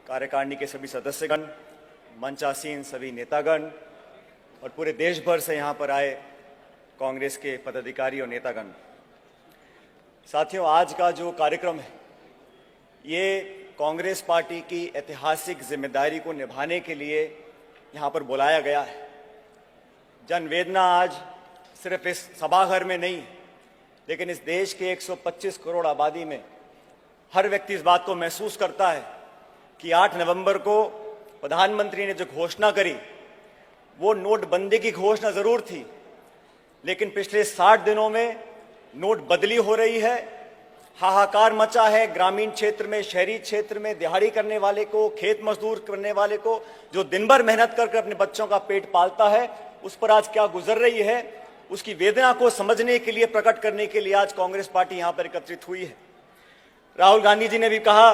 कार्यकारिणी के सभी सदस्यगण, मंचासीन सभी नेतागण और पूरे देश भर से यहाँ पर आए कांग्रेस के पदाधिकारी और नेतागण। साथियों, आज का जो कार्यक्रम है ये कांग्रेस पार्टी की ऐतिहासिक जिम्मेदारी को निभाने के लिए यहाँ पर बुलाया गया है। जनवेदना आज सिर्फ इस सभाघर में नहीं, लेकिन इस देश के 125 करोड़ आबादी में हर व्यक्ति इस बात को महसूस करता है कि 8 नवंबर को प्रधानमंत्री ने जो घोषणा करी वो नोटबंदी की घोषणा जरूर थी, लेकिन पिछले 60 दिनों में नोट बदली हो रही है। हाहाकार मचा है ग्रामीण क्षेत्र में, शहरी क्षेत्र में, दिहाड़ी करने वाले को, खेत मजदूर करने वाले को, जो दिन भर मेहनत करके अपने बच्चों का पेट पालता है, उस पर आज क्या गुजर रही है, उसकी वेदना को समझने के लिए, प्रकट करने के लिए आज कांग्रेस पार्टी यहां पर एकत्रित हुई है। राहुल गांधी जी ने भी कहा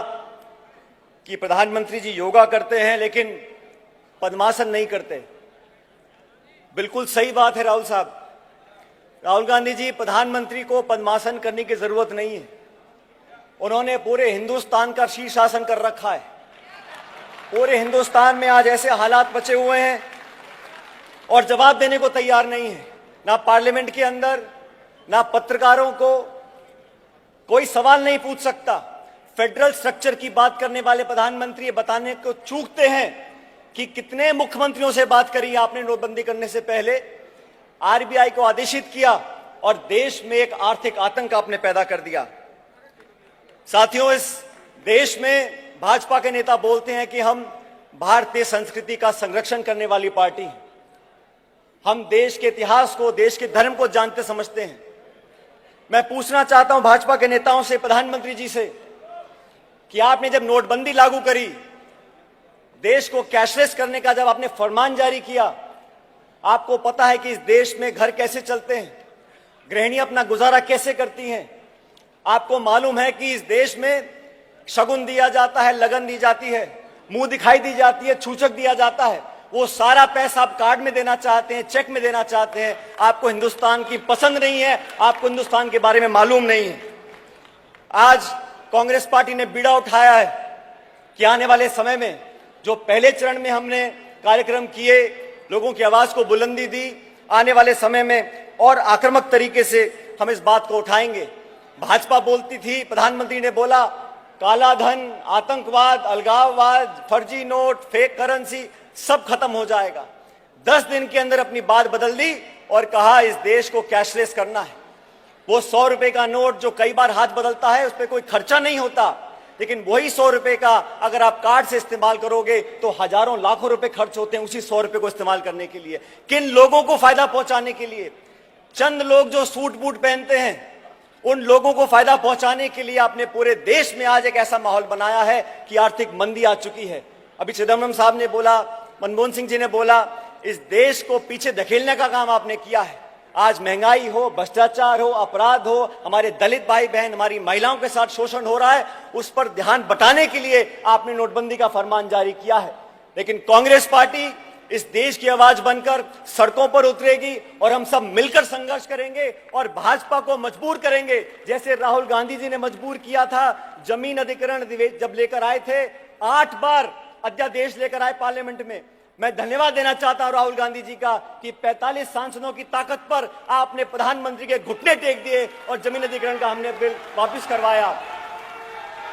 कि प्रधानमंत्री जी योगा करते हैं लेकिन पद्मासन नहीं करते। बिल्कुल सही बात है राहुल साहब। राहुल गांधी जी, प्रधानमंत्री को पद्मासन करने की जरूरत नहीं है। उन्होंने पूरे हिंदुस्तान का शीर्षासन कर रखा है। पूरे हिंदुस्तान में आज ऐसे हालात बचे हुए हैं और जवाब देने को तैयार नहीं है, ना पार्लियामेंट के अंदर, ना पत्रकारों को कोई सवाल नहीं पूछ सकता। फेडरल स्ट्रक्चर की बात करने वाले प्रधानमंत्री ये बताने को चूकते हैं कि कितने मुख्यमंत्रियों से बात करी आपने नोटबंदी करने से पहले, आरबीआई को आदेशित किया और देश में एक आर्थिक आतंक आपने पैदा कर दिया। साथियों, इस देश में भाजपा के नेता बोलते हैं कि हम भारतीय संस्कृति का संरक्षण करने वाली पार्टी हैं, हम देश के इतिहास को, देश के धर्म को जानते समझते हैं। मैं पूछना चाहता हूं भाजपा के नेताओं से, प्रधानमंत्री जी से, कि आपने जब नोटबंदी लागू करी, देश को कैशलेस करने का जब आपने फरमान जारी किया, आपको पता है कि इस देश में घर कैसे चलते हैं, गृहिणी अपना गुजारा कैसे करती हैं। आपको मालूम है कि इस देश में शगुन दिया जाता है, लगन दी जाती है, मुंह दिखाई दी जाती है, छूछक दिया जाता है। वो सारा पैसा आप कार्ड में देना चाहते हैं, चेक में देना चाहते हैं। आपको हिंदुस्तान की पसंद नहीं है, आपको हिंदुस्तान के बारे में मालूम नहीं है। आज कांग्रेस पार्टी ने बीड़ा उठाया है कि आने वाले समय में जो पहले चरण में हमने कार्यक्रम किए, लोगों की आवाज को बुलंदी दी, आने वाले समय में और आक्रामक तरीके से हम इस बात को उठाएंगे। भाजपा बोलती थी, प्रधानमंत्री ने बोला, काला धन, आतंकवाद, अलगाववाद, फर्जी नोट, फेक करेंसी सब खत्म हो जाएगा। 10 दिन के अंदर अपनी बात बदल दी और कहा इस देश को कैशलेस करना है। वो 100 रुपए का नोट जो कई बार हाथ बदलता है, उस पर कोई खर्चा नहीं होता, लेकिन वही 100 रुपए का अगर आप कार्ड से इस्तेमाल करोगे तो हजारों लाखों रुपए खर्च होते हैं उसी 100 रुपए को इस्तेमाल करने के लिए। किन लोगों को फायदा पहुंचाने के लिए? चंद लोग जो सूट बूट पहनते हैं, उन लोगों को फायदा पहुंचाने के लिए आपने पूरे देश में आज एक ऐसा माहौल बनाया है कि आर्थिक मंदी आ चुकी है। अभी चिदम्बरम साहब ने बोला, मनमोहन सिंह जी ने बोला, इस देश को पीछे धकेलने का काम आपने किया है। आज महंगाई हो, भ्रष्टाचार हो, अपराध हो, हमारे दलित भाई बहन, हमारी महिलाओं के साथ शोषण हो रहा है, उस पर ध्यान बटाने के लिए आपने नोटबंदी का फरमान जारी किया है। लेकिन कांग्रेस पार्टी इस देश की आवाज बनकर सड़कों पर उतरेगी और हम सब मिलकर संघर्ष करेंगे और भाजपा को मजबूर करेंगे, जैसे राहुल गांधी जी ने मजबूर किया था। जमीन अधिग्रहण जब लेकर आए थे, 8 बार अध्यादेश लेकर आए पार्लियामेंट में। मैं धन्यवाद देना चाहता हूं राहुल गांधी जी का कि 45 सांसदों की ताकत पर आपने प्रधानमंत्री के घुटने टेक दिए और जमीन अधिग्रहण का हमने बिल वापस करवाया।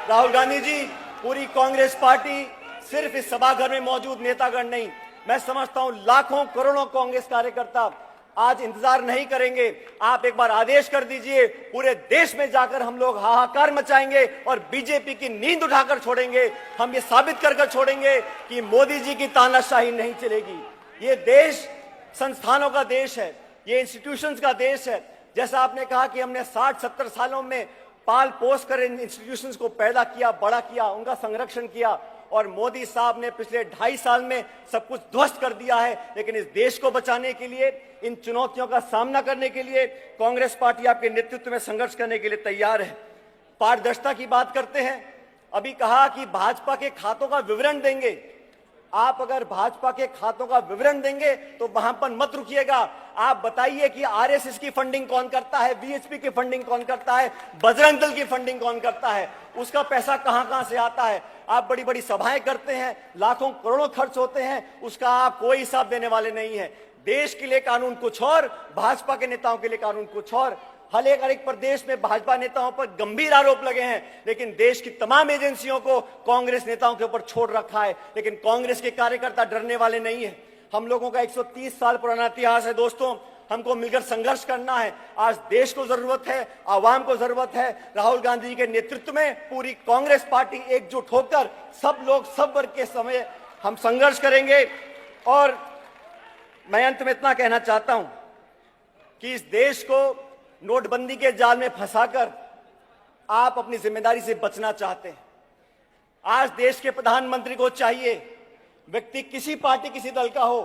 राहुल गांधी जी, पूरी कांग्रेस पार्टी, सिर्फ इस सभाघर में मौजूद नेतागण नहीं, मैं समझता हूं लाखों करोड़ों कांग्रेस कार्यकर्ता आज इंतजार नहीं करेंगे। आप एक बार आदेश कर दीजिए, पूरे देश में जाकर हम लोग हाहाकार मचाएंगे और बीजेपी की नींद उठाकर छोड़ेंगे। हम ये साबित कर छोड़ेंगे कि मोदी जी की तानाशाही नहीं चलेगी। ये देश संस्थानों का देश है, ये इंस्टीट्यूशंस का देश है। जैसा आपने कहा कि हमने 60-70 सालों में पाल पोस कर इन इंस्टीट्यूशंस को पैदा किया, बड़ा किया, उनका संरक्षण किया, और मोदी साहब ने पिछले 2.5 साल में सब कुछ ध्वस्त कर दिया है। लेकिन इस देश को बचाने के लिए, इन चुनौतियों का सामना करने के लिए कांग्रेस पार्टी आपके नेतृत्व में संघर्ष करने के लिए तैयार है। पारदर्शिता की बात करते हैं, अभी कहा कि भाजपा के खातों का विवरण देंगे। आप अगर भाजपा के खातों का विवरण देंगे तो वहां पर मत रुकिएगा। आप बताइए कि आरएसएस की फंडिंग कौन करता है, वीएचपी की फंडिंग कौन करता है, बजरंग दल की फंडिंग कौन करता है, उसका पैसा कहां कहां से आता है। आप बड़ी बड़ी सभाएं करते हैं, लाखों करोड़ों खर्च होते हैं, उसका आप कोई हिसाब देने वाले नहीं है। देश के लिए कानून कुछ और, भाजपा के नेताओं के लिए कानून कुछ और। हर एक प्रदेश में भाजपा नेताओं पर गंभीर आरोप लगे हैं, लेकिन देश की तमाम एजेंसियों को कांग्रेस नेताओं के ऊपर छोड़ रखा है। लेकिन कांग्रेस के कार्यकर्ता डरने वाले नहीं है। हम लोगों का 130 साल पुराना इतिहास है दोस्तों, हमको मिलकर संघर्ष करना है। आज देश को जरूरत है, आवाम को जरूरत है। राहुल गांधी जी के नेतृत्व में पूरी कांग्रेस पार्टी एकजुट होकर सब लोग सब वर्ग के समय हम संघर्ष करेंगे। और मैं अंत में इतना कहना चाहता हूं कि इस देश को नोटबंदी के जाल में फंसाकर आप अपनी जिम्मेदारी से बचना चाहते हैं। आज देश के प्रधानमंत्री को चाहिए, व्यक्ति किसी पार्टी किसी दल का हो,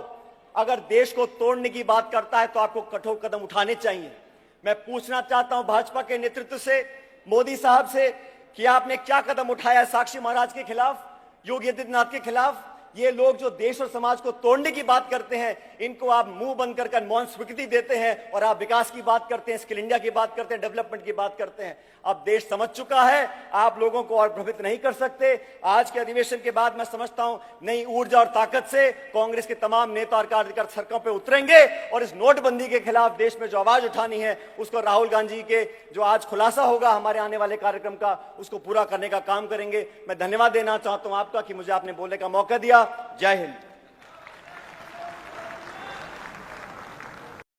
अगर देश को तोड़ने की बात करता है तो आपको कठोर कदम उठाने चाहिए। मैं पूछना चाहता हूं भाजपा के नेतृत्व से, मोदी साहब से, कि आपने क्या कदम उठाया साक्षी महाराज के खिलाफ, योगी आदित्यनाथ के खिलाफ। ये लोग जो देश और समाज को तोड़ने की बात करते हैं, इनको आप मुंह बंद कर मौन स्वीकृति देते हैं और आप विकास की बात करते हैं, स्किल इंडिया की बात करते हैं, डेवलपमेंट की बात करते हैं। अब देश समझ चुका है, आप लोगों को और प्रभावित नहीं कर सकते। आज के अधिवेशन के बाद मैं समझता हूं नई ऊर्जा और ताकत से कांग्रेस के तमाम नेता और कार्यकर्ता सड़कों पर उतरेंगे और इस नोटबंदी के खिलाफ देश में जो आवाज उठानी है उसको राहुल गांधी के जो आज खुलासा होगा हमारे आने वाले कार्यक्रम का, उसको पूरा करने का काम करेंगे। मैं धन्यवाद देना चाहता हूं आपका कि मुझे आपने बोलने का मौका दिया। जय हिंद।